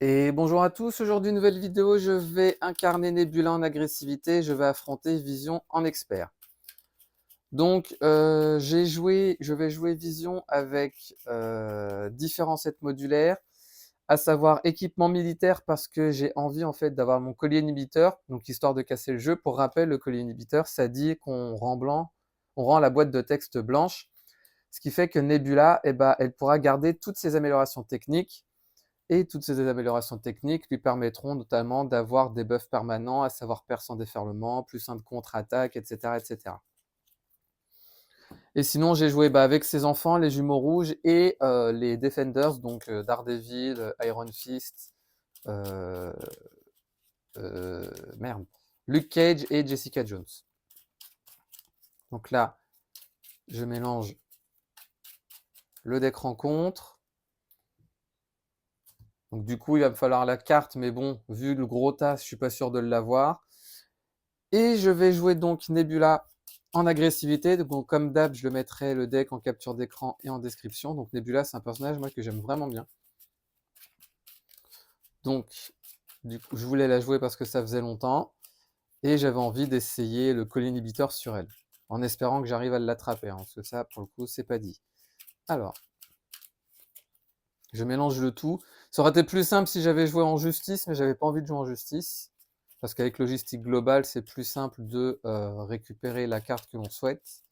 Et bonjour à tous, aujourd'hui nouvelle vidéo, je vais incarner Nebula en agressivité, je vais affronter Vision en expert. Donc je vais jouer Vision avec différents sets modulaires, à savoir équipement militaire parce que j'ai envie en fait d'avoir mon collier inhibiteur, donc histoire de casser le jeu. Pour rappel, le collier inhibiteur, ça dit qu'on rend blanc, on rend la boîte de texte blanche, ce qui fait que Nebula, elle pourra garder toutes ses améliorations techniques. Et toutes ces améliorations techniques lui permettront notamment d'avoir des buffs permanents, à savoir perd sans déferlement, plus 1 de contre-attaque, etc., etc. Et sinon, j'ai joué avec ses enfants, les jumeaux rouges et les Defenders, donc Daredevil, Iron Fist, euh, merde, Luke Cage et Jessica Jones. Donc là, je mélange le deck rencontre. Donc du coup, il va me falloir la carte, mais bon, vu le gros tas, je suis pas sûr de l'avoir. Et je vais jouer donc Nebula en agressivité. Donc comme d'hab, je le mettrai le deck en capture d'écran et en description. Donc Nebula, c'est un personnage moi que j'aime vraiment bien. Donc du coup, je voulais la jouer parce que ça faisait longtemps. Et j'avais envie d'essayer le collier inhibiteur sur elle. En espérant que j'arrive à l'attraper. Hein, parce que ça, pour le coup, c'est pas dit. Alors, je mélange le tout. Ça aurait été plus simple si j'avais joué en justice, mais j'avais pas envie de jouer en justice. Parce qu'avec logistique globale, c'est plus simple de récupérer la carte que l'on souhaite.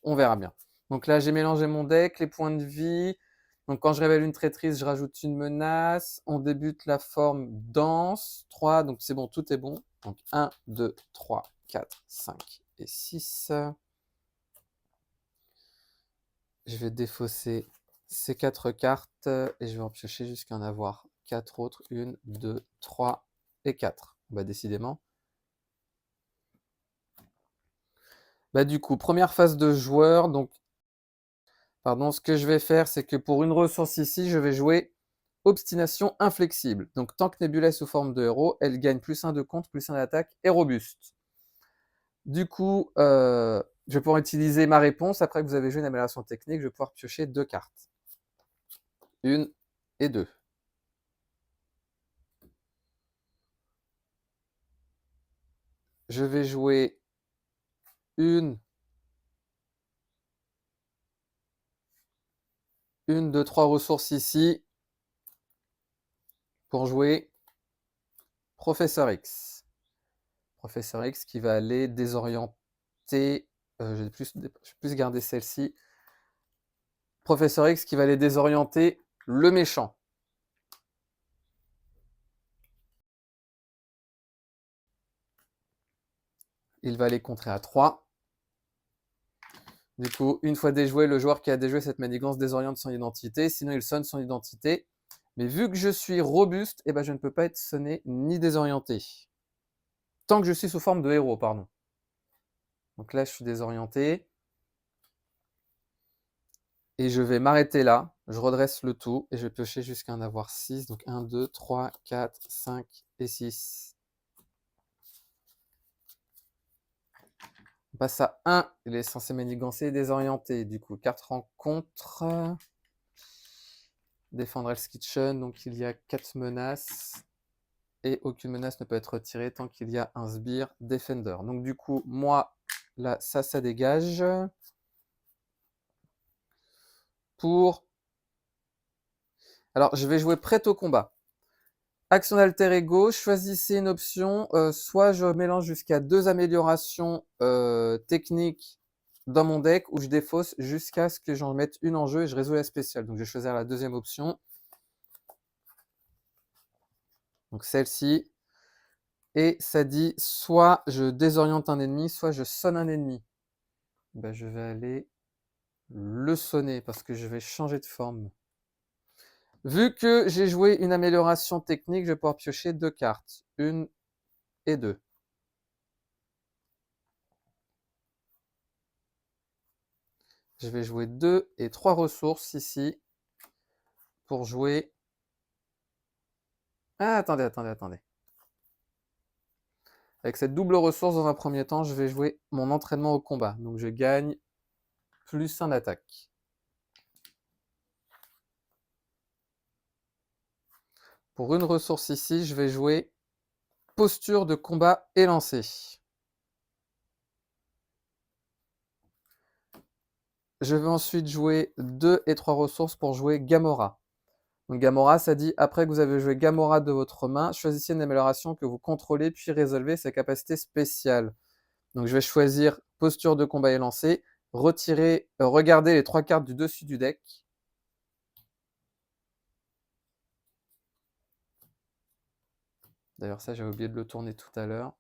On verra bien. Donc là, j'ai mélangé mon deck, les points de vie. Donc quand je révèle une traîtrise, je rajoute une menace. On débute la forme dense. 3, donc c'est bon, tout est bon. Donc 1, 2, 3, 4, 5 et 6. Je vais défausser ces 4 cartes et je vais en piocher jusqu'à en avoir 4 autres. 1, 2, 3 et 4. Bah décidément. Bah du coup, première phase de joueur. Donc, pardon, ce que je vais faire, c'est que pour une ressource ici, je vais jouer Obstination inflexible. Donc tant que Nebula est sous forme de héros, elle gagne plus 1 de contre, plus 1 d'attaque et robuste. Du coup, je vais pouvoir utiliser ma réponse. Après que vous avez joué une amélioration technique, je vais pouvoir piocher 2 cartes. 1 et 2. Je vais jouer une de 3 ressources ici pour jouer Professeur X. Professeur X qui va aller désorienter. Je vais plus garder celle-ci. Professeur X qui va aller désorienter le méchant. Il va aller contrer à 3. Du coup, une fois déjoué, le joueur qui a déjoué cette manigance désoriente son identité, sinon il sonne son identité. Mais vu que je suis robuste, eh ben je ne peux pas être sonné ni désorienté. Tant que je suis sous forme de héros, pardon. Donc là, je suis désorienté. Et je vais m'arrêter là. Je redresse le tout et je vais piocher jusqu'à en avoir 6. Donc 1, 2, 3, 4, 5 et 6. On passe à 1. Il est censé manigancer et désorienter. Du coup, carte rencontre. Défendre Hell's Kitchen. Donc il y a 4 menaces. Et aucune menace ne peut être retirée tant qu'il y a un sbire Defender. Donc du coup, moi, là, ça dégage. Pour... Alors, je vais jouer prêt au combat. Action d'alter ego, choisissez une option. Soit je mélange jusqu'à 2 améliorations techniques dans mon deck, ou je défausse jusqu'à ce que j'en mette une en jeu et je résous la spéciale. Donc je vais choisir la deuxième option. Donc celle-ci. Et ça dit soit je désoriente un ennemi, soit je sonne un ennemi. Ben, je vais aller le sonner parce que je vais changer de forme. Vu que j'ai joué une amélioration technique, je vais pouvoir piocher 2 cartes. 1 et 2. Je vais jouer 2 et 3 ressources ici pour jouer... Ah, attendez. Avec cette double ressource, dans un premier temps, je vais jouer mon entraînement au combat. Donc je gagne plus 1 d'attaque. Pour une ressource ici, je vais jouer posture de combat élancé. Je vais ensuite jouer 2 et 3 ressources pour jouer Gamora. Donc Gamora, ça dit, après que vous avez joué Gamora de votre main, choisissez une amélioration que vous contrôlez, puis résolvez sa capacité spéciale. Donc je vais choisir posture de combat élancé, regarder les 3 cartes du dessus du deck. D'ailleurs ça, j'avais oublié de le tourner tout à l'heure.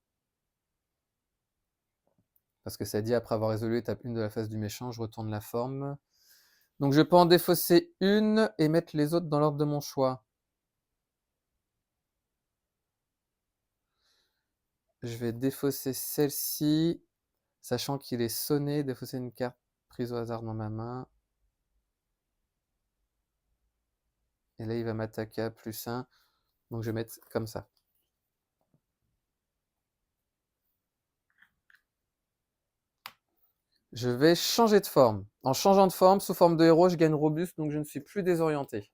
Parce que ça dit, après avoir résolu étape 1 de la phase du méchant, je retourne la forme. Donc je peux en défausser une et mettre les autres dans l'ordre de mon choix. Je vais défausser celle-ci, sachant qu'il est sonné, défausser une carte prise au hasard dans ma main. Et là, il va m'attaquer à +1. Donc je vais mettre comme ça. Je vais changer de forme. En changeant de forme, sous forme de héros, je gagne robuste, donc je ne suis plus désorienté.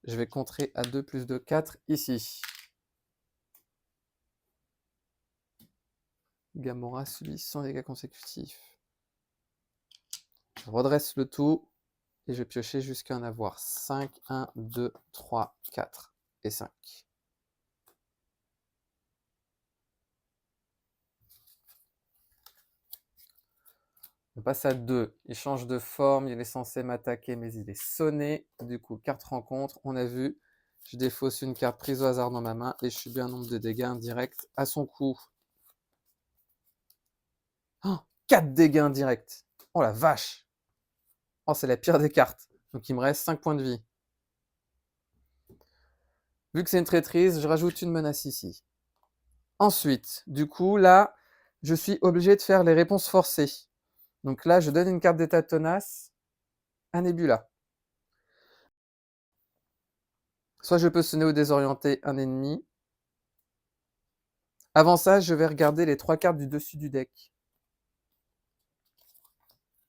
Je vais contrer à 2 plus 2, 4 ici. Gamora subit 100 dégâts consécutifs. Je redresse le tout et je vais piocher jusqu'à en avoir 5. 1, 2, 3, 4 et 5. On passe à 2. Il change de forme, il est censé m'attaquer, mais il est sonné. Du coup, carte rencontre, on a vu. Je défausse une carte prise au hasard dans ma main et je subis un nombre de dégâts indirects à son coup. Oh, 4 dégâts indirects. Oh la vache. Oh, c'est la pire des cartes. Donc il me reste 5 points de vie. Vu que c'est une traîtrise, je rajoute une menace ici. Ensuite, du coup, là, je suis obligé de faire les réponses forcées. Donc là, je donne une carte d'état tenace à Nebula. Soit je peux sonner ou désorienter un ennemi. Avant ça, je vais regarder les 3 cartes du dessus du deck.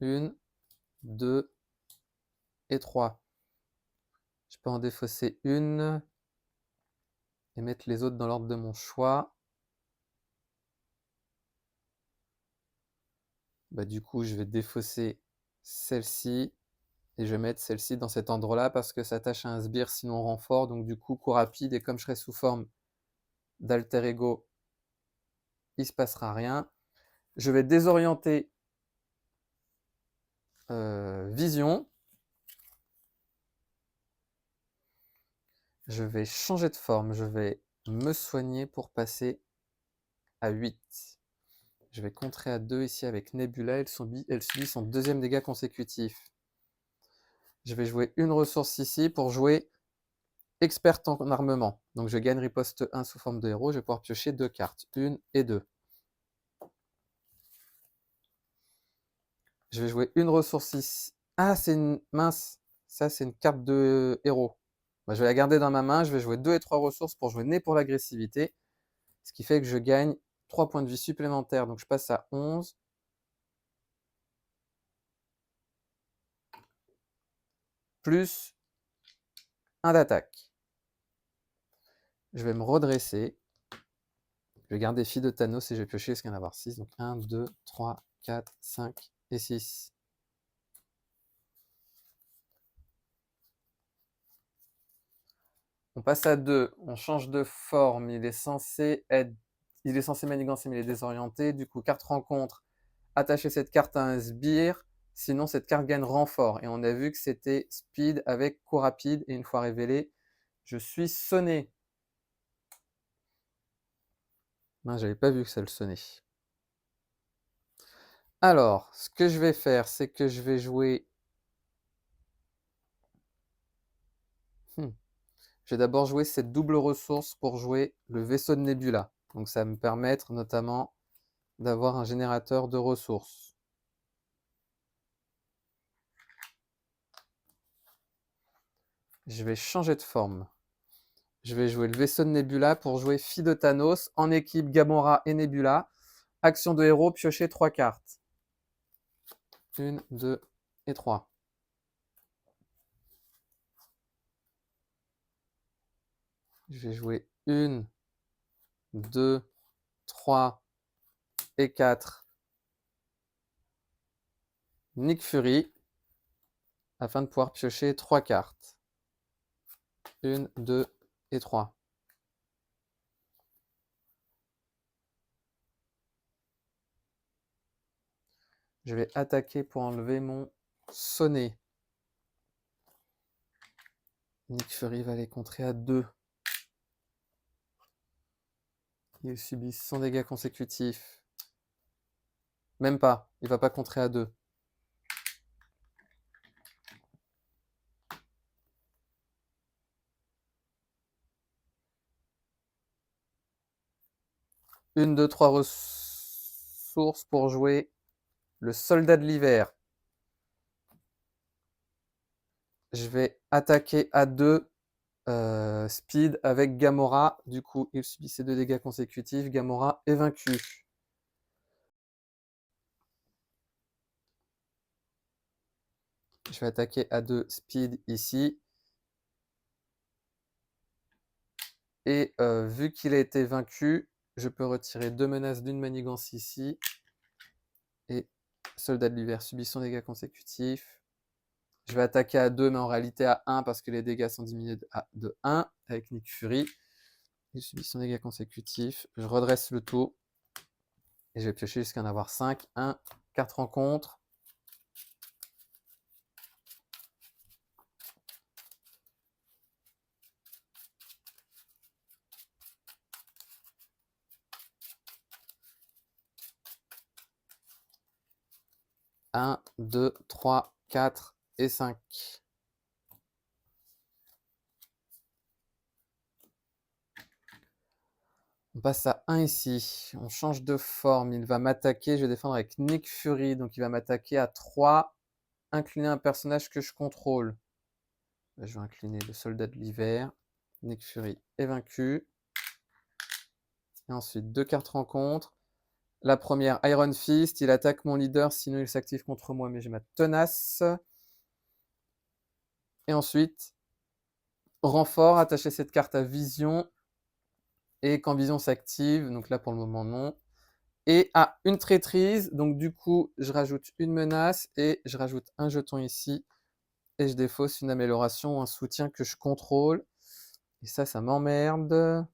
1, 2 et 3. Je peux en défausser une et mettre les autres dans l'ordre de mon choix. Du coup, je vais défausser celle-ci et je vais mettre celle-ci dans cet endroit-là parce que ça attache à un sbire sinon renfort. Donc du coup, coup rapide, et comme je serai sous forme d'alter ego, il ne se passera rien. Je vais désorienter Vision. Je vais changer de forme, je vais me soigner pour passer à 8. Je vais contrer à 2 ici avec Nebula, elle subit son deuxième dégât consécutif. Je vais jouer une ressource ici pour jouer expert en armement. Donc je gagne riposte 1 sous forme de héros, je vais pouvoir piocher 2 cartes, 1 et 2. Je vais jouer une ressource ici. Ah, c'est une... mince, ça c'est une carte de héros. Je vais la garder dans ma main, je vais jouer 2 et 3 ressources pour jouer nez pour l'agressivité. Ce qui fait que je gagne 3 points de vie supplémentaires. Donc je passe à 11. Plus 1 d'attaque. Je vais me redresser. Je vais garder Fille de Thanos et je vais piocher jusqu'à en avoir 6. Donc 1, 2, 3, 4, 5 et 6. On passe à 2. On change de forme. Il est censé manigancer mais il est désorienté. Du coup, carte rencontre. Attacher cette carte à un sbire. Sinon, cette carte gagne renfort. Et on a vu que c'était speed avec coup rapide. Et une fois révélé, je suis sonné. Non, j'avais pas vu que ça le sonnait. Alors, ce que je vais faire, c'est que je vais jouer... Je vais d'abord jouer cette double ressource pour jouer le vaisseau de Nebula. Donc ça va me permettre notamment d'avoir un générateur de ressources. Je vais changer de forme. Je vais jouer le vaisseau de Nebula pour jouer Fille de Thanos en équipe Gamora et Nebula. Action de héros, piocher 3 cartes. 1, 2 et 3. Je vais jouer 1, 2, 3 et 4 Nick Fury afin de pouvoir piocher 3 cartes. 1, 2 et 3. Je vais attaquer pour enlever mon sonnet. Nick Fury va les contrer à 2. Il subit 100 dégâts consécutifs. Même pas, il va pas contrer à 2. Une, deux, trois ressources pour jouer le soldat de l'hiver. Je vais attaquer à 2 speed avec Gamora. Du coup, il subit ces 2 dégâts consécutifs. Gamora est vaincu. Je vais attaquer à 2 speed ici. Et vu qu'il a été vaincu, je peux retirer 2 menaces d'une manigance ici. Et soldat de l'hiver subit son dégâts consécutifs. Je vais attaquer à 2, mais en réalité à 1 parce que les dégâts sont diminués de 1 avec Nick Fury. Il subit son dégâts consécutifs. Je redresse le tout. Et je vais piocher jusqu'à en avoir 5. 1, 4 rencontres. Un, 2, 3, 4 et 5. On passe à 1 ici. On change de forme. Il va m'attaquer. Je vais défendre avec Nick Fury. Donc il va m'attaquer à 3. Incliner un personnage que je contrôle. Je vais incliner le soldat de l'hiver. Nick Fury est vaincu. Et ensuite, 2 cartes rencontres. La première, Iron Fist. Il attaque mon leader, sinon il s'active contre moi, mais j'ai ma tenace. Et ensuite, renfort, attacher cette carte à vision. Et quand vision s'active, donc là pour le moment non. Et à une traîtrise, donc du coup, je rajoute une menace et je rajoute un jeton ici. Et je défausse une amélioration ou un soutien que je contrôle. Et ça m'emmerde.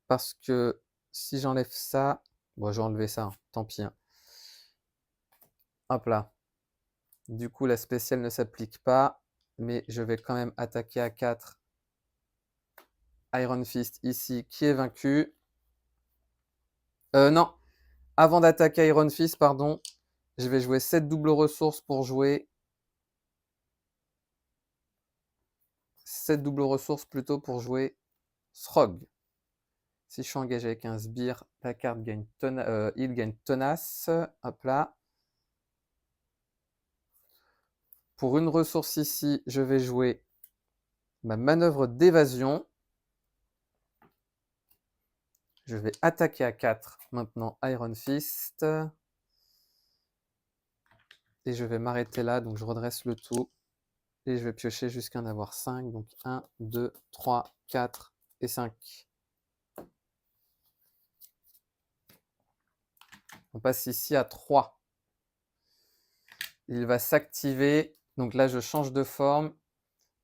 Parce que si j'enlève ça, bon, je vais enlever ça, hein, tant pis. Hein. Hop là. Du coup, la spéciale ne s'applique pas, mais je vais quand même attaquer à 4 Iron Fist ici, qui est vaincu. Non, avant d'attaquer Iron Fist, pardon, je vais jouer 7 doubles ressources pour jouer 7 doubles ressources plutôt pour jouer Srog. Si je suis engagé avec un sbire, la carte gagne il gagne tenace. Hop là. Pour une ressource ici, je vais jouer ma manœuvre d'évasion. Je vais attaquer à 4 maintenant Iron Fist. Et je vais m'arrêter là, donc je redresse le tout. Et je vais piocher jusqu'à en avoir 5. Donc 1, 2, 3, 4 et 5. On passe ici à 3. Il va s'activer. Donc là, je change de forme.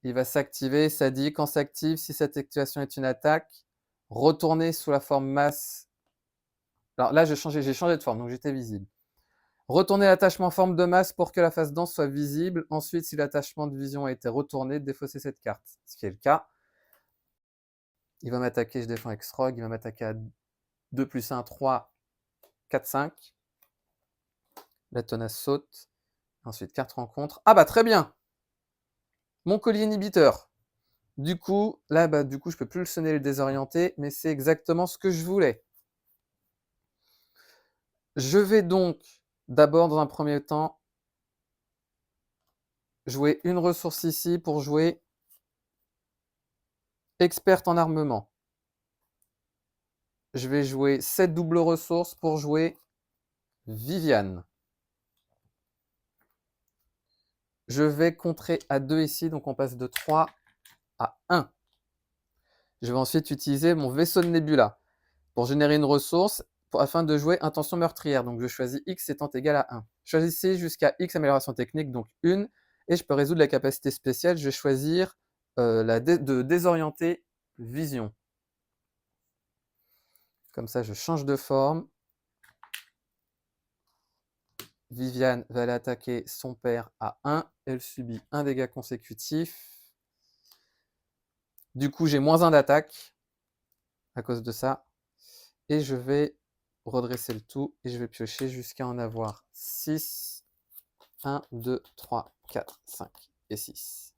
Il va s'activer. Ça dit, quand s'active, si cette activation est une attaque, retournez sous la forme masse. Alors là, j'ai changé de forme, donc j'étais visible. Retournez l'attachement forme de masse pour que la face dense soit visible. Ensuite, si l'attachement de vision a été retourné, défaussez cette carte. Ce qui est le cas. Il va m'attaquer, je défends avec Srog. Il va m'attaquer à 2 plus 1, 3, 4, 5. La tenace saute. Ensuite, 4 rencontres. Ah bah très bien. Mon collier inhibiteur. Du coup, là, du coup, je peux plus le sonner et le désorienter, mais c'est exactement ce que je voulais. Je vais donc, d'abord, dans un premier temps, jouer une ressource ici pour jouer experte en armement. Je vais jouer 7 doubles ressources pour jouer Viviane. je vais contrer à 2 ici, donc on passe de 3 à 1. Je vais ensuite utiliser mon vaisseau de Nebula pour générer une ressource afin de jouer intention meurtrière. Donc je choisis X étant égal à 1. Choisissez jusqu'à X amélioration technique, donc 1, et je peux résoudre la capacité spéciale. Je vais choisir de désorienter vision. Comme ça, je change de forme. Viviane va aller attaquer son père à 1. Elle subit un dégât consécutif. Du coup, j'ai moins 1 d'attaque à cause de ça. Et je vais redresser le tout et je vais piocher jusqu'à en avoir 6. 1, 2, 3, 4, 5 et 6.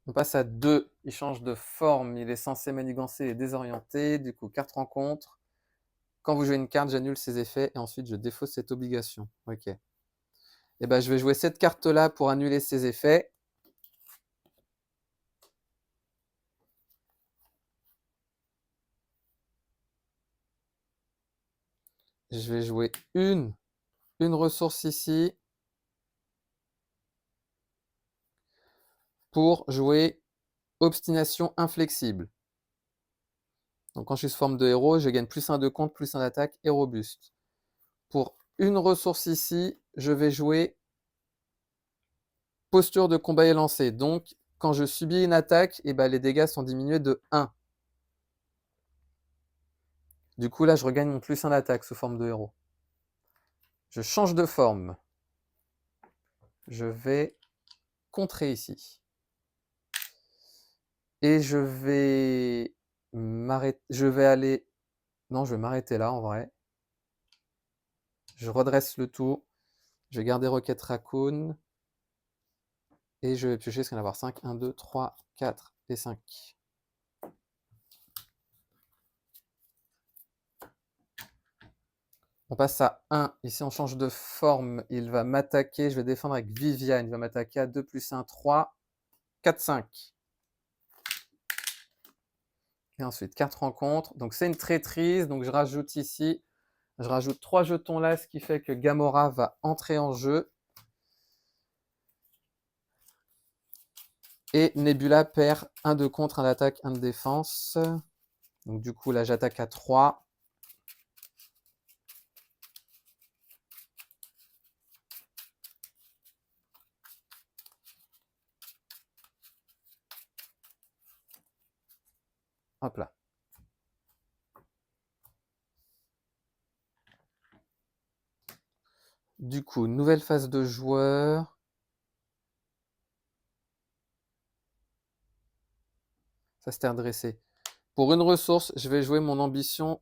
On passe à 2. Il change de forme. Il est censé manigancer et désorienter. Du coup, carte rencontre. Quand vous jouez une carte, j'annule ses effets et ensuite je défausse cette obligation. Ok. Et ben, je vais jouer cette carte-là pour annuler ses effets. Je vais jouer une ressource ici pour jouer obstination inflexible. Donc quand je suis sous forme de héros, je gagne plus 1 de compte, plus 1 d'attaque et robuste. Pour une ressource ici, je vais jouer posture de combat élancé. Donc quand je subis une attaque, et ben, les dégâts sont diminués de 1. Du coup là, je regagne mon plus 1 d'attaque sous forme de héros. Je change de forme. Je vais contrer ici. Et je vais m'arrêter. Je vais aller. Non, je vais m'arrêter là en vrai. Je redresse le tout. Je vais garder Rocket Raccoon. Et je vais piocher ce qu'on va avoir 5. 1, 2, 3, 4 et 5. On passe à 1. Ici, on change de forme. Il va m'attaquer. Je vais défendre avec Viviane. Il va m'attaquer à 2 plus 1, 3, 4, 5. Et ensuite, 4 rencontres. Donc, c'est une traîtrise. Donc, je rajoute ici. Je rajoute 3 jetons là, ce qui fait que Gamora va entrer en jeu. Et Nebula perd 1 de contre, 1 d'attaque, 1 de défense. Donc, du coup, là, j'attaque à 3. Hop là. Du coup, nouvelle phase de joueur. Ça s'était redressé. Pour une ressource, je vais jouer mon ambition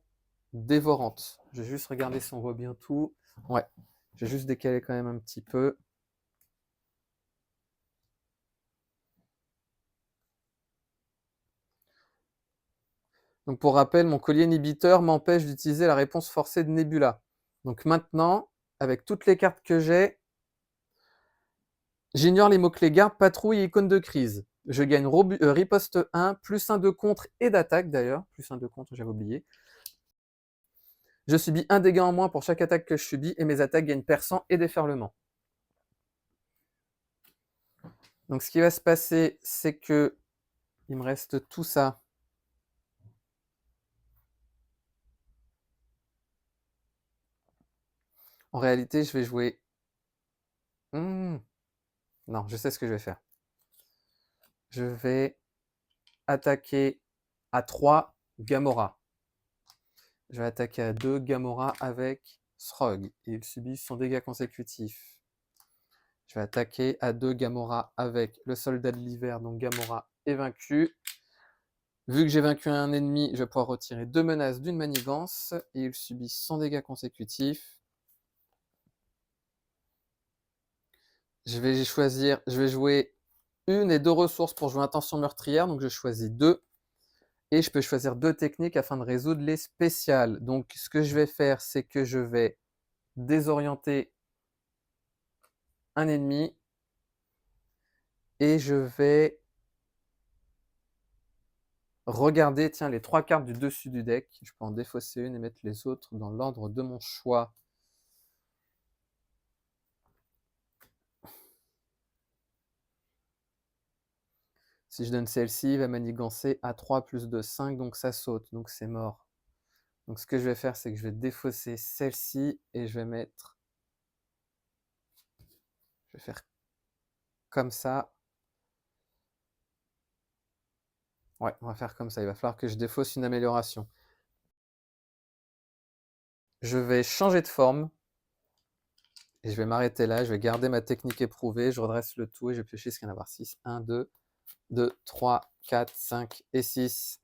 dévorante. Je vais juste regarder si on voit bien tout. Ouais, je vais juste décaler quand même un petit peu. Donc pour rappel, mon collier inhibiteur m'empêche d'utiliser la réponse forcée de Nebula. Donc maintenant, avec toutes les cartes que j'ai, j'ignore les mots-clés garde, patrouille et icône de crise. Je gagne riposte 1, plus 1 de contre et d'attaque d'ailleurs. Plus 1 de contre, j'avais oublié. Je subis 1 dégât en moins pour chaque attaque que je subis et mes attaques gagnent perçant et déferlement. Donc ce qui va se passer, c'est que il me reste tout ça. En réalité, je vais jouer... Non, je sais ce que je vais faire. Je vais attaquer à 3 Gamora. Je vais attaquer à 2 Gamora avec Srog. Il subit son dégât consécutif. Je vais attaquer à 2 Gamora avec le soldat de l'hiver, donc Gamora est vaincu. Vu que j'ai vaincu un ennemi, je vais pouvoir retirer 2 menaces d'une manigance et il subit son dégât consécutif. Je vais jouer 1 et 2 ressources pour jouer intention meurtrière, donc je choisis 2. Et je peux choisir 2 techniques afin de résoudre les spéciales. Donc ce que je vais faire, c'est que je vais désorienter un ennemi et je vais regarder, tiens, les 3 cartes du dessus du deck. Je peux en défausser une et mettre les autres dans l'ordre de mon choix. Si je donne celle-ci, il va manigancer à 3 plus 2, 5, donc ça saute, donc c'est mort. Donc ce que je vais faire, c'est que je vais défausser celle-ci et je vais mettre... Je vais faire comme ça. Ouais, on va faire comme ça. Il va falloir que je défausse une amélioration. Je vais changer de forme. Et je vais m'arrêter là. Je vais garder ma technique éprouvée. Je redresse le tout et je vais piocher ce qu'il y en a à avoir 6. 1, 2, 2, 3, 4, 5 et 6.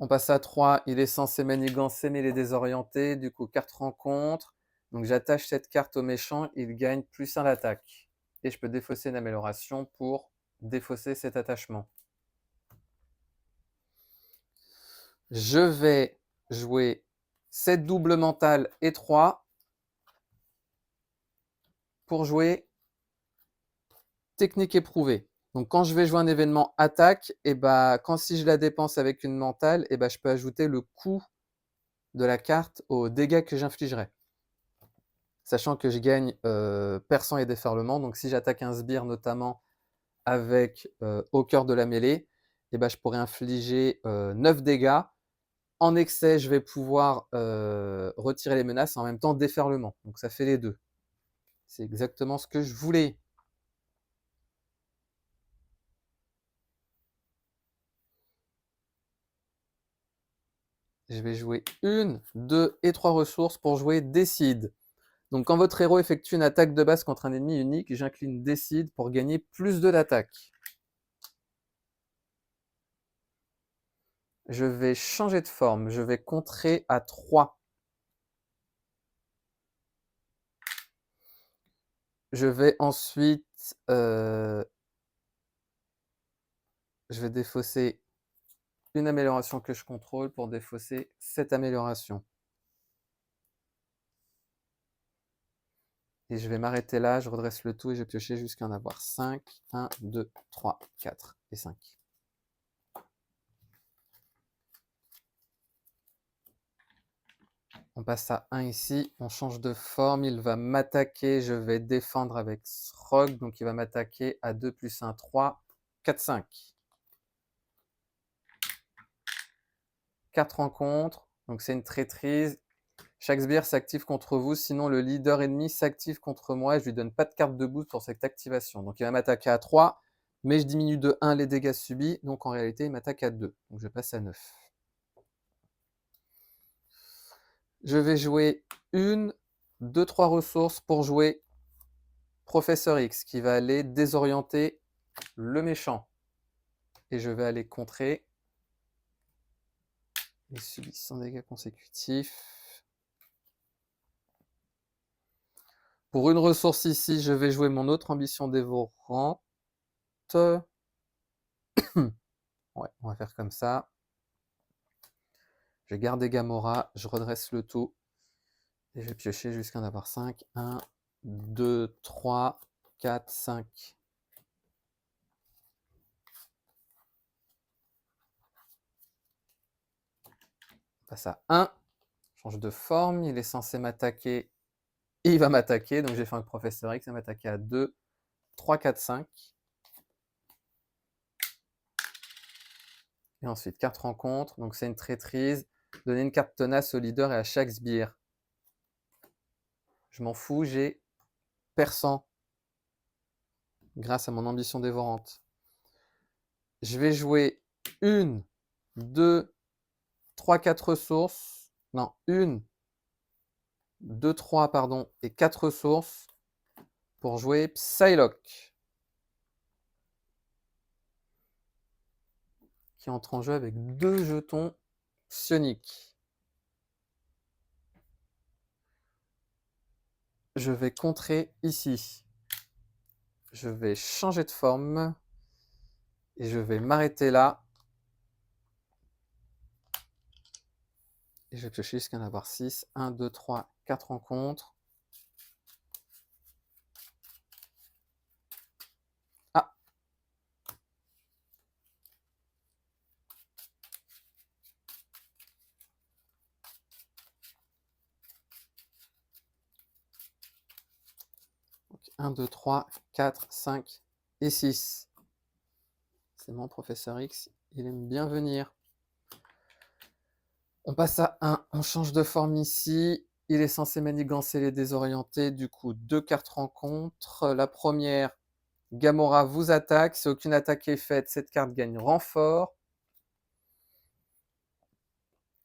On passe à 3. Il est censé manigancer, mais il est désorienté. Du coup, carte rencontre. Donc j'attache cette carte au méchant. Il gagne plus 1 d'attaque. Et je peux défausser une amélioration pour défausser cet attachement. Je vais jouer 7 doubles mentales et 3 pour jouer technique éprouvée. Donc quand je vais jouer un événement attaque, et bah, si je la dépense avec une mentale, et bah, je peux ajouter le coût de la carte aux dégâts que j'infligerai. Sachant que je gagne perçant et déferlement, donc si j'attaque un sbire notamment avec au cœur de la mêlée, et bah, je pourrais infliger 9 dégâts. En excès, je vais pouvoir retirer les menaces, en même temps déferlement. Donc ça fait les deux. C'est exactement ce que je voulais. Je vais jouer 1, 2 et 3 ressources pour jouer Décide. Donc quand votre héros effectue une attaque de base contre un ennemi unique, j'incline Décide pour gagner plus de d'attaque. Je vais changer de forme. Je vais contrer à 3. Je vais ensuite... je vais défausser une amélioration que je contrôle pour défausser cette amélioration. Et je vais m'arrêter là, je redresse le tout et je vais piocher jusqu'à en avoir 5. 1, 2, 3, 4 et 5. On passe à 1 ici, on change de forme, il va m'attaquer, je vais défendre avec Srog, donc il va m'attaquer à 2 plus 1, 3, 4, 5. 4 rencontres, donc c'est une traîtrise. Chaque sbire s'active contre vous, sinon le leader ennemi s'active contre moi et je lui donne pas de carte de boost pour cette activation. Donc il va m'attaquer à 3, mais je diminue de 1 les dégâts subis, donc en réalité il m'attaque à 2. Donc je passe à 9. Je vais jouer 1, 2, 3 ressources pour jouer Professeur X, qui va aller désorienter le méchant. Et je vais aller contrer. Il subit 100 dégâts consécutifs. Pour une ressource ici, je vais jouer mon autre ambition dévorante. Ouais, on va faire comme ça. Je vais garder Gamora, je redresse le tout. Et je vais piocher jusqu'à en avoir 5. 1, 2, 3, 4, 5. On passe à 1. Change de forme, il est censé m'attaquer. Il va m'attaquer, donc j'ai fait un Professeur X, il va m'attaquer à 2, 3, 4, 5. Et ensuite, carte rencontre, donc c'est une traîtrise. Donner une carte tenace au leader et à chaque sbire. Je m'en fous, j'ai perçant grâce à mon ambition dévorante. Je vais jouer 1, 2, 3, 4 ressources. Non, 1, 2, 3, pardon, et 4 ressources pour jouer Psylocke, qui entre en jeu avec 2 jetons psioniques. Je vais contrer ici. Je vais changer de forme et je vais m'arrêter là. Et je vais piocher jusqu'à en avoir 6. 1, 2, 3, 4 rencontres. Ah! Okay. 1, 2, 3, 4, 5 et 6. C'est mon professeur X, il aime bien venir. On passe à 1, on change de forme ici. Il est censé manigancer les désorientés, du coup 2 cartes rencontres. La première, Gamora vous attaque. Si aucune attaque est faite, cette carte gagne renfort.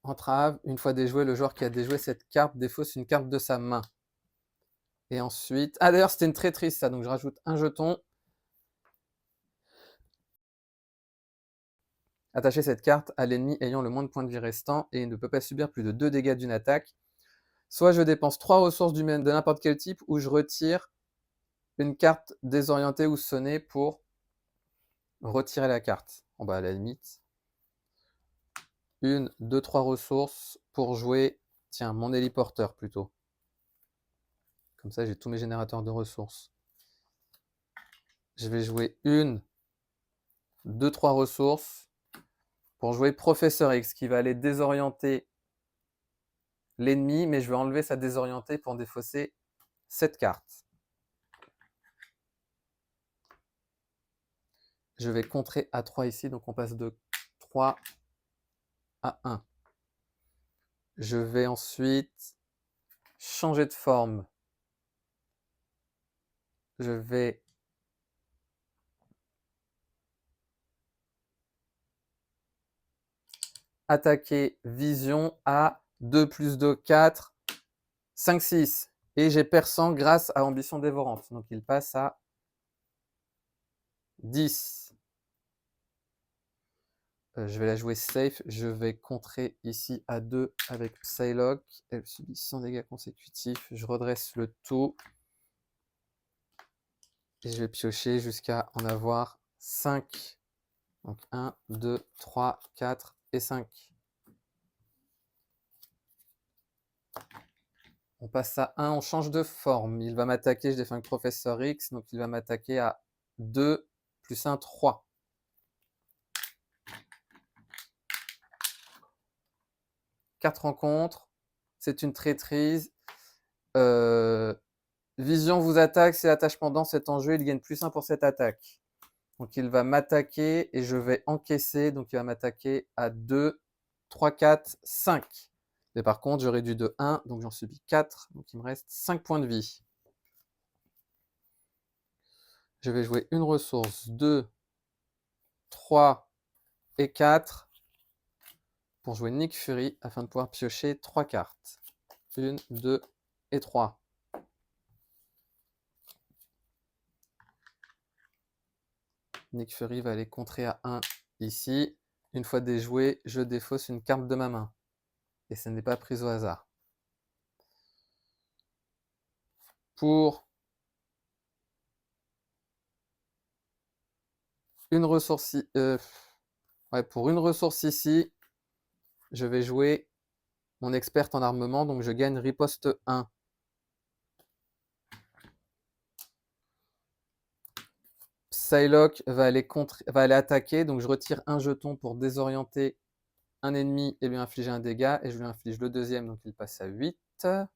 Entrave, une fois déjoué, le joueur qui a déjoué cette carte défausse une carte de sa main. Et ensuite... Ah d'ailleurs, c'était une traîtrise ça, donc je rajoute un jeton. Attachez cette carte à l'ennemi ayant le moins de points de vie restant et il ne peut pas subir plus de 2 dégâts d'une attaque. Soit je dépense 3 ressources de n'importe quel type, ou je retire une carte désorientée ou sonnée pour retirer la carte. Bon bah à la limite, 1, 2, 3 ressources pour jouer, tiens, mon héliporteur plutôt. Comme ça j'ai tous mes générateurs de ressources. Je vais jouer 1, 2, 3 ressources pour jouer Professeur X qui va aller désorienter l'ennemi, mais je vais enlever sa désorientée pour défausser cette carte. Je vais contrer à 3 ici, donc on passe de 3 à 1. Je vais ensuite changer de forme. Je vais attaquer vision à 2 plus 2, 4, 5, 6. Et j'ai perçant grâce à ambition dévorante. Donc il passe à 10. Je vais la jouer safe. Je vais contrer ici à 2 avec Psylocke. Elle subit 100 dégâts consécutifs. Je redresse le tout. Et je vais piocher jusqu'à en avoir 5. Donc 1, 2, 3, 4 et 5. On passe à 1, on change de forme. Il va m'attaquer, je défends avec Professeur X, donc il va m'attaquer à 2 plus 1, 3. Quatre rencontres, c'est une traîtrise. Vision vous attaque, si l'attachement dense est en jeu, il gagne plus 1 pour cette attaque. Donc il va m'attaquer et je vais encaisser, donc il va m'attaquer à 2, 3, 4, 5. Mais par contre, je réduis de 1, donc j'en subis 4, donc il me reste 5 points de vie. Je vais jouer une ressource, 2, 3 et 4 pour jouer Nick Fury afin de pouvoir piocher 3 cartes. 1, 2 et 3. Nick Fury va aller contrer à 1 ici. Une fois déjoué, je défausse une carte de ma main. Et ce n'est pas pris au hasard. Pour une ressource, pour une ressource ici, je vais jouer mon expert en armement, donc je gagne riposte 1. Psylocke va aller attaquer, donc je retire un jeton pour désorienter un ennemi et lui infliger un dégât, et je lui inflige le deuxième, donc il passe à 8. À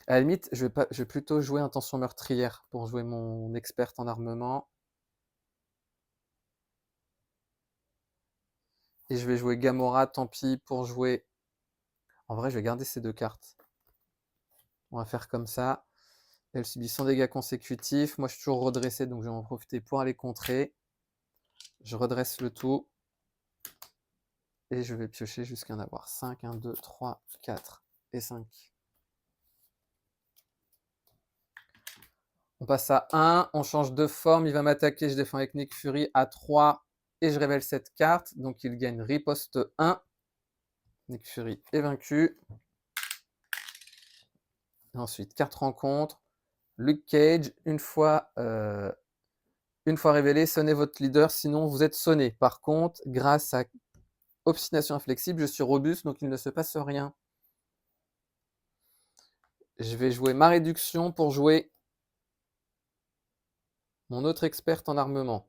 la limite, je vais plutôt jouer intention meurtrière pour jouer mon expert en armement. Et je vais jouer Gamora, tant pis, pour jouer... En vrai, je vais garder ces 2 cartes. On va faire comme ça. Elle subit 100 dégâts consécutifs. Moi, je suis toujours redressé, donc je vais en profiter pour aller contrer. Je redresse le tout. Et je vais piocher jusqu'à en avoir 5. 1, 2, 3, 4 et 5. On passe à 1. On change de forme. Il va m'attaquer. Je défends avec Nick Fury à 3. Et je révèle cette carte. Donc, il gagne riposte 1. Nick Fury est vaincu. Ensuite, carte rencontre. Luke Cage, une fois révélé, sonnez votre leader, sinon vous êtes sonné. Par contre, grâce à Obstination Inflexible, je suis robuste, donc il ne se passe rien. Je vais jouer ma réduction pour jouer mon autre expert en armement.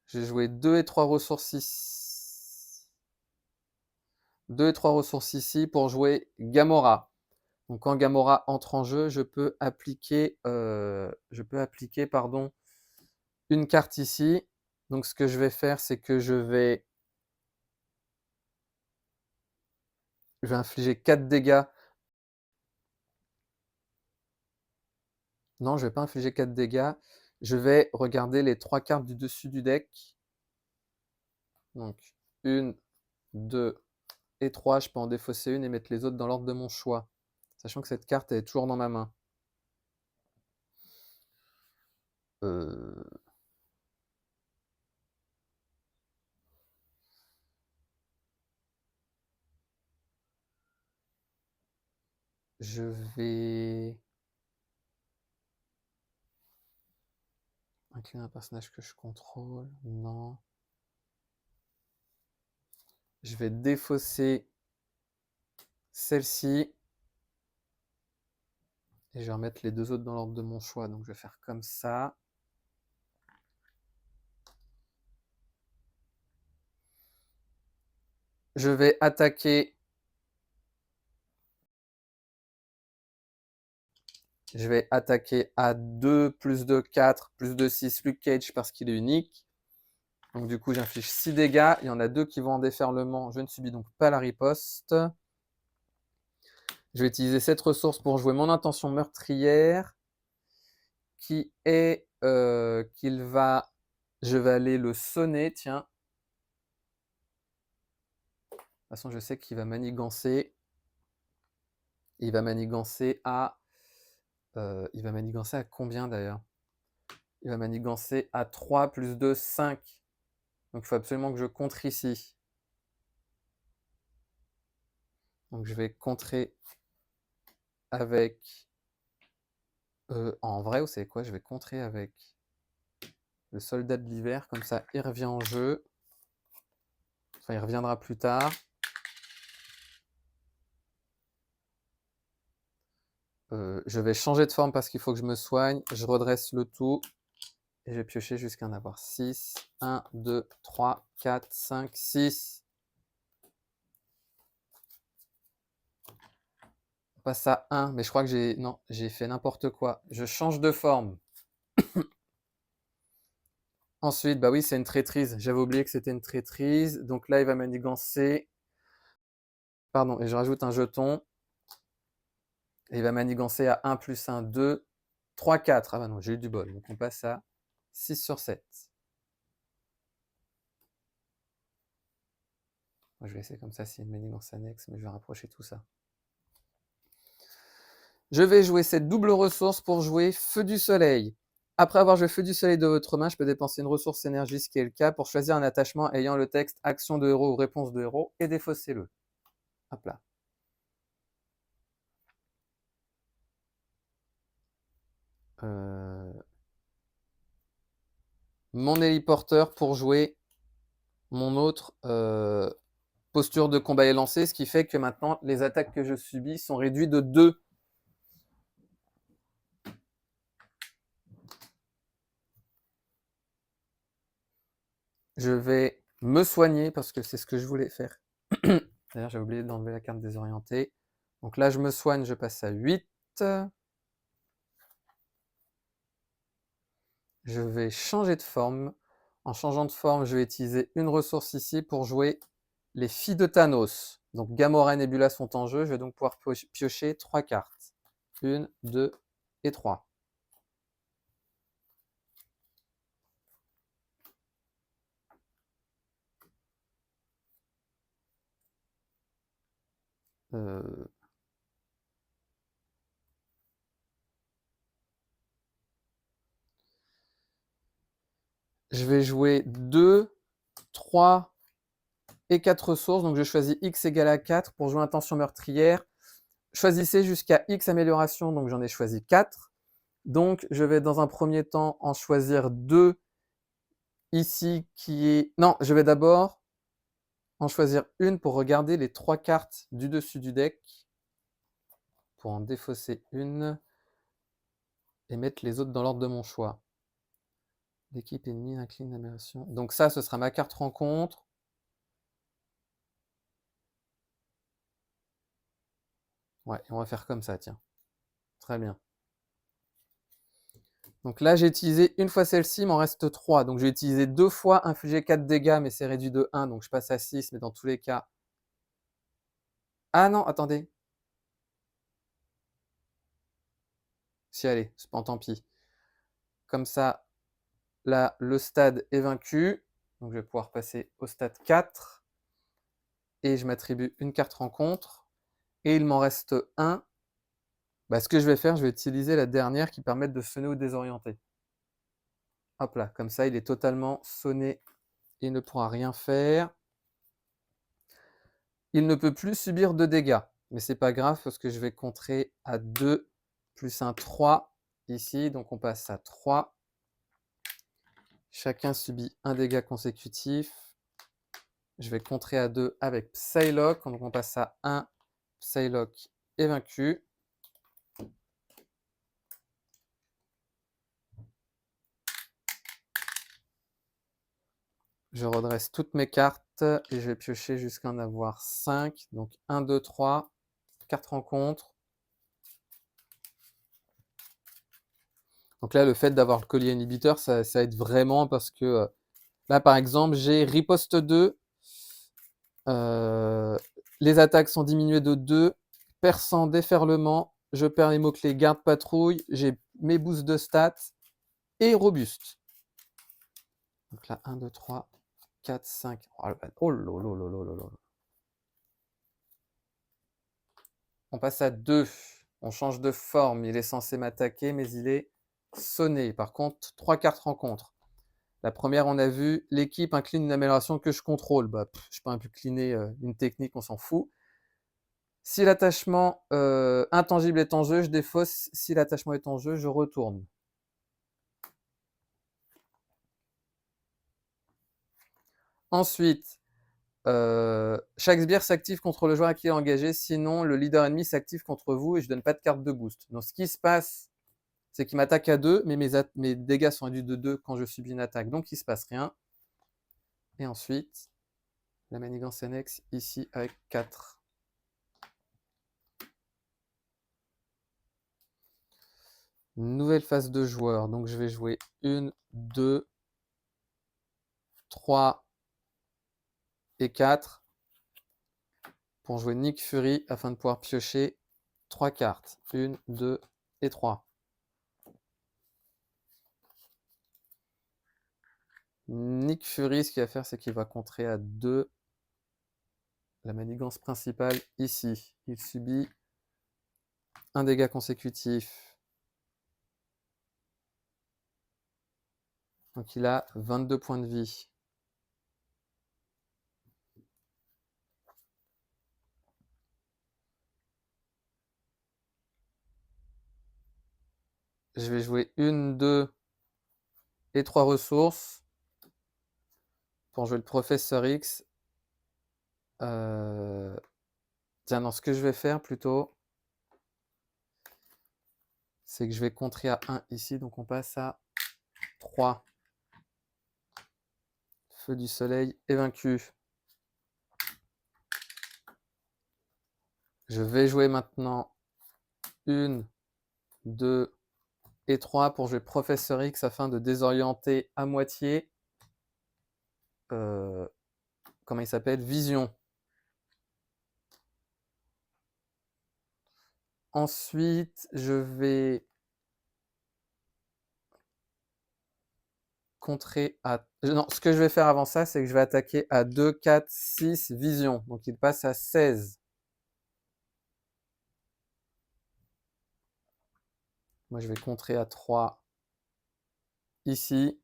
J'ai joué 2 et 3 ressources ici. 2 et 3 ressources ici pour jouer Gamora. Donc quand Gamora entre en jeu, je peux appliquer, pardon, une carte ici. Donc ce que je vais faire, c'est que je vais infliger 4 dégâts. Non, je vais pas infliger 4 dégâts. Je vais regarder les 3 cartes du dessus du deck. Donc 1, 2 et 3. Je peux en défausser une et mettre les autres dans l'ordre de mon choix. Sachant que cette carte est toujours dans ma main. Je vais incliner un personnage que je contrôle. Non. Je vais défausser celle-ci. Et je vais remettre les deux autres dans l'ordre de mon choix. Donc je vais faire comme ça. Je vais attaquer. Je vais attaquer à 2, plus 2, 4, plus 2, 6, Luke Cage parce qu'il est unique. Donc du coup, j'inflige 6 dégâts. Il y en a 2 qui vont en déferlement. Je ne subis donc pas la riposte. Je vais utiliser cette ressource pour jouer mon intention meurtrière. Qui est qu'il va... Je vais aller le sonner, tiens. De toute façon, je sais qu'il va manigancer. Il va manigancer à... il va manigancer à combien d'ailleurs? Il va manigancer à 3 plus 2, 5. Donc il faut absolument que je contre ici. Donc je vais contrer avec... en vrai, vous savez quoi? Je vais contrer avec le soldat de l'hiver. Comme ça, il revient en jeu. Enfin, il reviendra plus tard. Je vais changer de forme parce qu'il faut que je me soigne. Je redresse le tout. Et je vais piocher jusqu'à en avoir 6. 1, 2, 3, 4, 5, 6. On passe à 1, mais je crois que j'ai... Non, j'ai fait n'importe quoi. Je change de forme. Ensuite, bah oui, c'est une traîtrise. J'avais oublié que c'était une traîtrise. Donc là, il va manigancer. Pardon, et je rajoute un jeton. Et il va manigancer à 1 plus 1, 2, 3, 4. Ah bah non, j'ai eu du bol. Donc on passe à 6 sur 7. Moi, je vais laisser comme ça s'il y a une manigance annexe, mais je vais rapprocher tout ça. Je vais jouer cette double ressource pour jouer Feu du Soleil. Après avoir joué Feu du Soleil de votre main, je peux dépenser une ressource énergie, ce qui est le cas, pour choisir un attachement ayant le texte action de héros ou réponse de héros et défausser-le. Hop là. Mon héliporteur pour jouer mon autre posture de combat élancée, ce qui fait que maintenant les attaques que je subis sont réduites de 2. Je vais me soigner parce que c'est ce que je voulais faire. D'ailleurs, j'ai oublié d'enlever la carte désorientée. Donc là, je me soigne, je passe à 8. Je vais changer de forme. En changeant de forme, je vais utiliser une ressource ici pour jouer les filles de Thanos. Donc Gamora et Nebula sont en jeu. Je vais donc pouvoir piocher 3 cartes. 1, 2 et 3. Je vais jouer 2, 3 et 4 ressources. Donc je choisis X égale à 4 pour jouer intention meurtrière. Choisissez jusqu'à X amélioration, donc j'en ai choisi 4. Donc je vais dans un premier temps en choisir 2 ici qui est... Non, je vais d'abord en choisir une pour regarder les 3 cartes du dessus du deck. Pour en défausser une et mettre les autres dans l'ordre de mon choix. L'équipe ennemie incline l'amélioration. Donc ça, ce sera ma carte rencontre. Ouais, on va faire comme ça, tiens. Très bien. Donc là, j'ai utilisé une fois celle-ci, il m'en reste 3. Donc j'ai utilisé 2 fois, infligé 4 dégâts, mais c'est réduit de 1, donc je passe à 6, mais dans tous les cas... Ah non, attendez. Si, allez, tant pis. Comme ça, là, le stade est vaincu. Donc je vais pouvoir passer au stade 4. Et je m'attribue une carte rencontre. Et il m'en reste 1. Bah, ce que je vais faire, je vais utiliser la dernière qui permet de sonner ou désorienter. Hop là, comme ça, il est totalement sonné. Il ne pourra rien faire. Il ne peut plus subir de dégâts. Mais c'est pas grave parce que je vais contrer à 2 plus un 3 ici. Donc on passe à 3. Chacun subit un dégât consécutif. Je vais contrer à 2 avec Psylocke. Donc on passe à 1. Psylocke est vaincu. Je redresse toutes mes cartes et je vais piocher jusqu'à en avoir 5. Donc 1, 2, 3. Carte rencontre. Donc là, le fait d'avoir le collier inhibiteur, ça aide vraiment parce que là, par exemple, j'ai riposte 2. Les attaques sont diminuées de 2. Perçant, déferlement. Je perds les mots-clés garde patrouille. J'ai mes boosts de stats et robuste. Donc là, 1, 2, 3, 4, 5. Oh là là là là là là. On passe à 2. On change de forme. Il est censé m'attaquer, mais il est sonné. Par contre, 3 cartes rencontre. La première, on a vu, l'équipe incline une amélioration que je contrôle. Bah, je peux incliner une technique, on s'en fout. Si l'attachement intangible est en jeu, je défausse. Si l'attachement est en jeu, je retourne. Ensuite, chaque sbire s'active contre le joueur à qui il est engagé. Sinon, le leader ennemi s'active contre vous et je ne donne pas de carte de boost. Donc, ce qui se passe, c'est qu'il m'attaque à 2, mais mes dégâts sont réduits de 2 quand je subis une attaque. Donc, il ne se passe rien. Et ensuite, la manigance annexe ici avec 4. Nouvelle phase de joueur. Donc, je vais jouer 1, 2, 3 et 4 pour jouer Nick Fury afin de pouvoir piocher 3 cartes. 1, 2 et 3. Nick Fury, ce qu'il va faire, c'est qu'il va contrer à 2 la manigance principale ici. Il subit un dégât consécutif. Donc il a 22 points de vie. Je vais jouer 1, 2 et 3 ressources pour jouer le Professeur X. Tiens, non, ce que je vais faire plutôt, c'est que je vais contrer à 1 ici. Donc on passe à 3. Feu du soleil est vaincu. Je vais jouer maintenant 1, 2 et 3 pour jouer Professeur X afin de désorienter à moitié. Comment il s'appelle? Vision. Ensuite, je vais contrer à... Non, ce que je vais faire avant ça, c'est que je vais attaquer à 2, 4, 6, vision. Donc il passe à 16. Moi, je vais contrer à 3 ici.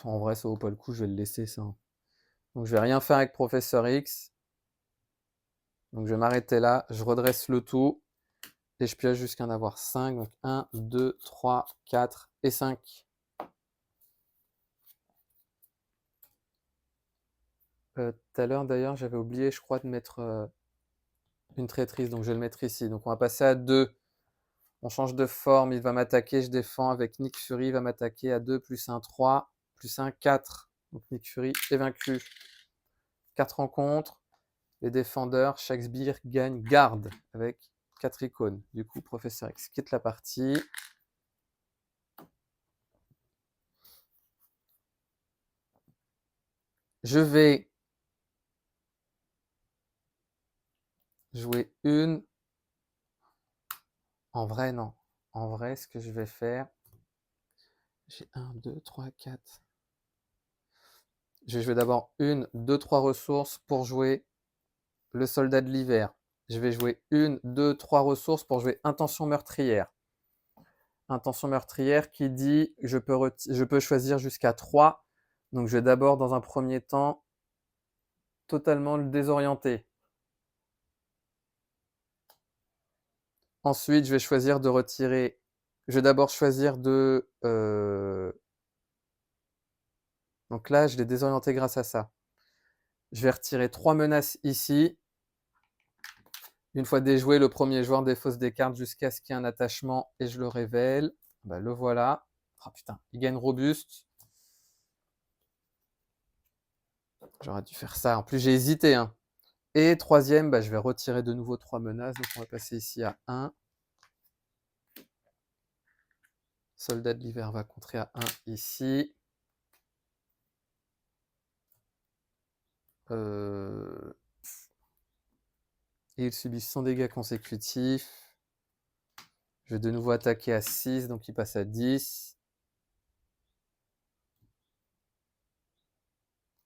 En vrai, ça vaut pas le coup, je vais le laisser ça. Donc je vais rien faire avec Professeur X. Donc je vais m'arrêter là, je redresse le tout. Et je pioche jusqu'à en avoir 5. Donc 1, 2, 3, 4 et 5. Tout à l'heure, d'ailleurs, j'avais oublié, je crois, de mettre une traîtrise. Donc je vais le mettre ici. Donc on va passer à 2. On change de forme, il va m'attaquer, je défends avec Nick Fury, il va m'attaquer à 2, plus 1, 3, plus 1, 4. Donc Nick Fury est vaincu. 4 rencontres. Les défendeurs, chaque sbire gagne garde avec 4 icônes. Du coup, Professeur X quitte la partie. Je vais jouer une. En vrai, non. En vrai, ce que je vais faire, j'ai 1, 2, 3, 4. Je vais jouer d'abord 1, 2, 3 ressources pour jouer le soldat de l'hiver. Je vais jouer 1, 2, 3 ressources pour jouer intention meurtrière. Intention meurtrière qui dit je peux choisir jusqu'à 3. Donc je vais d'abord, dans un premier temps, totalement le désorienter. Ensuite, je vais choisir de retirer. Je vais d'abord choisir de. Donc là, je l'ai désorienté grâce à ça. Je vais retirer 3 menaces ici. Une fois déjoué, le premier joueur défausse des cartes jusqu'à ce qu'il y ait un attachement et je le révèle. Bah, le voilà. Ah putain, il gagne robuste. J'aurais dû faire ça. En plus, j'ai hésité. Hein. Et troisième, bah, je vais retirer de nouveau 3 menaces. Donc on va passer ici à 1. Soldat de l'hiver va contrer à 1 ici. Et il subit 100 dégâts consécutifs. Je vais de nouveau attaquer à 6, donc il passe à 10.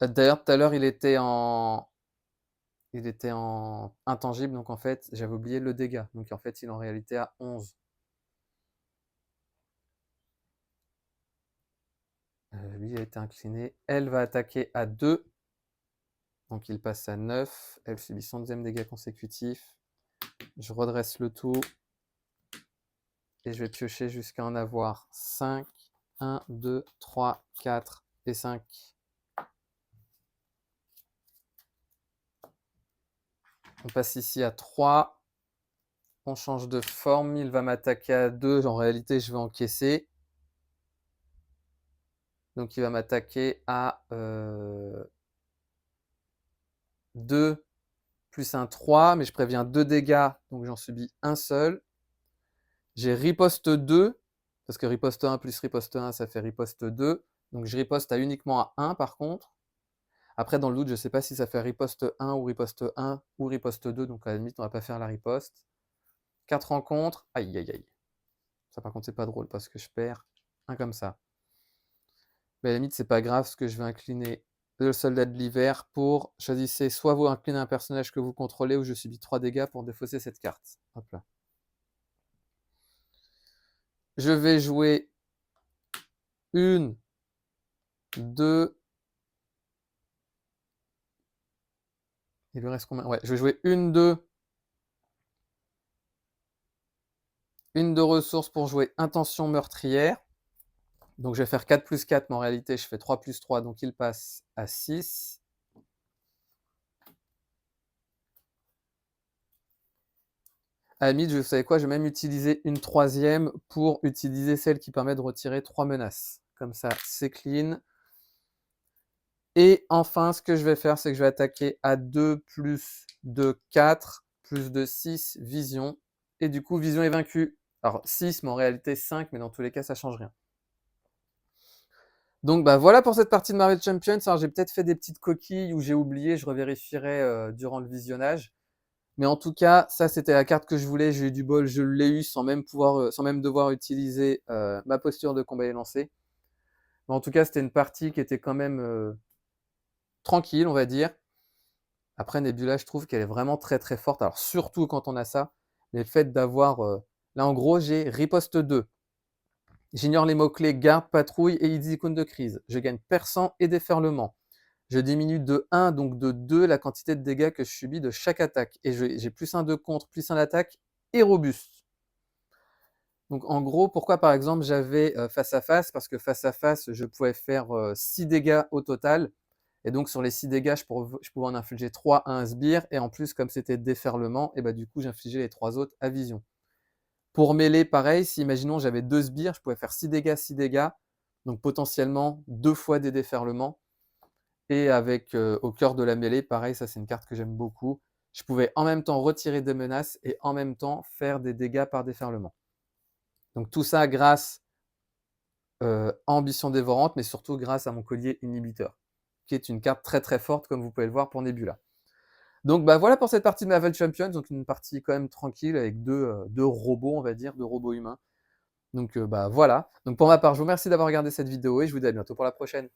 D'ailleurs, tout à l'heure, il était en intangible, donc en fait, j'avais oublié le dégât. Donc en fait, il est en réalité à 11. Lui, il a été incliné. Elle va attaquer à 2. Donc il passe à 9. Elle subit son deuxième dégât consécutif. Je redresse le tout. Et je vais piocher jusqu'à en avoir 5. 1, 2, 3, 4 et 5. On passe ici à 3. On change de forme. Il va m'attaquer à 2. En réalité, je vais encaisser. Donc il va m'attaquer à 2 plus un 3. Mais je préviens 2 dégâts. Donc j'en subis un seul. J'ai riposte 2. Parce que riposte 1 plus riposte 1, ça fait riposte 2. Donc je riposte à uniquement à 1 par contre. Après, dans le doute, je ne sais pas si ça fait riposte 1 ou riposte 1 ou riposte 2. Donc à la limite, on ne va pas faire la riposte. 4 rencontres. Aïe, aïe, aïe. Ça, par contre, c'est pas drôle parce que je perds un comme ça. Mais à la limite, c'est pas grave parce que je vais incliner le soldat de l'hiver pour. Choisissez soit vous inclinez un personnage que vous contrôlez ou je subis 3 dégâts pour défausser cette carte. Hop là. Je vais jouer 1, 2. Il lui reste combien? Ouais, je vais jouer 1, 2. Une de ressources pour jouer intention meurtrière. Donc je vais faire 4 plus 4, mais en réalité je fais 3 plus 3, donc il passe à 6. À la limite, vous savez quoi, je vais même utiliser une troisième pour utiliser celle qui permet de retirer 3 menaces. Comme ça, c'est clean. Et enfin, ce que je vais faire, c'est que je vais attaquer à 2 plus de 4, plus de 6, vision. Et du coup, vision est vaincue. Alors 6, mais en réalité 5, mais dans tous les cas, ça ne change rien. Donc bah voilà pour cette partie de Marvel Champions. Alors j'ai peut-être fait des petites coquilles où j'ai oublié, je revérifierai durant le visionnage. Mais en tout cas, ça c'était la carte que je voulais, j'ai eu du bol, je l'ai eu sans même devoir utiliser ma posture de combat élancée. Mais en tout cas, c'était une partie qui était quand même tranquille, on va dire. Après Nebula, je trouve qu'elle est vraiment très très forte. Alors surtout quand on a ça, mais le fait d'avoir là en gros, j'ai riposte 2. J'ignore les mots-clés garde, patrouille et icône de crise. Je gagne perçant et déferlement. Je diminue de 1, donc de 2, la quantité de dégâts que je subis de chaque attaque. Et j'ai plus 1 de contre, plus 1 d'attaque et robuste. Donc en gros, pourquoi par exemple j'avais face à face? Parce que face à face, je pouvais faire 6 dégâts au total. Et donc sur les 6 dégâts, je pouvais en infliger 3 à un sbire. Et en plus, comme c'était déferlement, et bah, du coup, j'infligeais les 3 autres à vision. Pour mêler, pareil, si imaginons j'avais 2 sbires, je pouvais faire 6 dégâts, 6 dégâts. Donc potentiellement 2 fois des déferlements. Et avec au cœur de la mêlée, pareil, ça c'est une carte que j'aime beaucoup. Je pouvais en même temps retirer des menaces et en même temps faire des dégâts par déferlement. Donc tout ça grâce à Ambition Dévorante, mais surtout grâce à mon collier inhibiteur, qui est une carte très très forte comme vous pouvez le voir pour Nebula. Donc bah voilà pour cette partie de Marvel Champions, donc une partie quand même tranquille avec deux robots, on va dire, deux robots humains. Donc bah voilà. Donc pour ma part, je vous remercie d'avoir regardé cette vidéo et je vous dis à bientôt pour la prochaine.